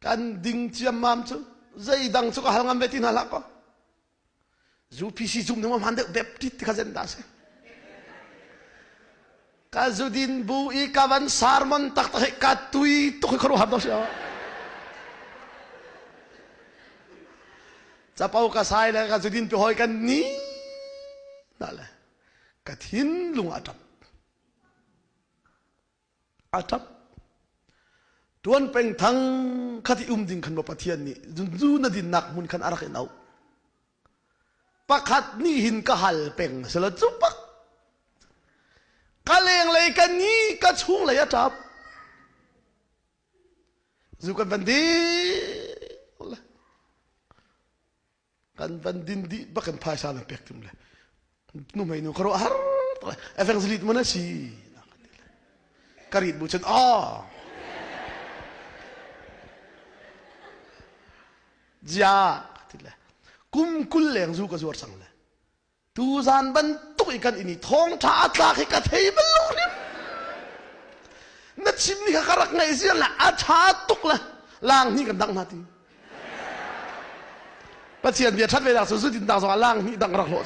kan ding chiam mam chu zai dang chu ka halngam betin hala ko zu pc zum nang hande beptit ka zen da se ka zudin bu I kawan sarmon tak tak ka tui to ko ha do sia zapau ka sai la ka zudin pe hoi kan ni dala ka thin lung atap tuan peng thang khati ding khan ba pathian ni zu na din nak mun khan arak nau pakhat ni hin ka hal peng sela chupak kaleng lei kan ni ka chung le atap zu kan bandi kan bandin di bakan phasa lang pek tum le nu mai nu karo har efeng zlit mana si karit buchan ja tila kum kul leng zu ka zuar sang le tu zan ban tu ikan ini thong tha atla ki ka thei belu ni na chim ni ka karak ngai sia la a tha tuk la lang ni kan dang na ti pathian bia that ve da su su din da so lang ni dang rak lo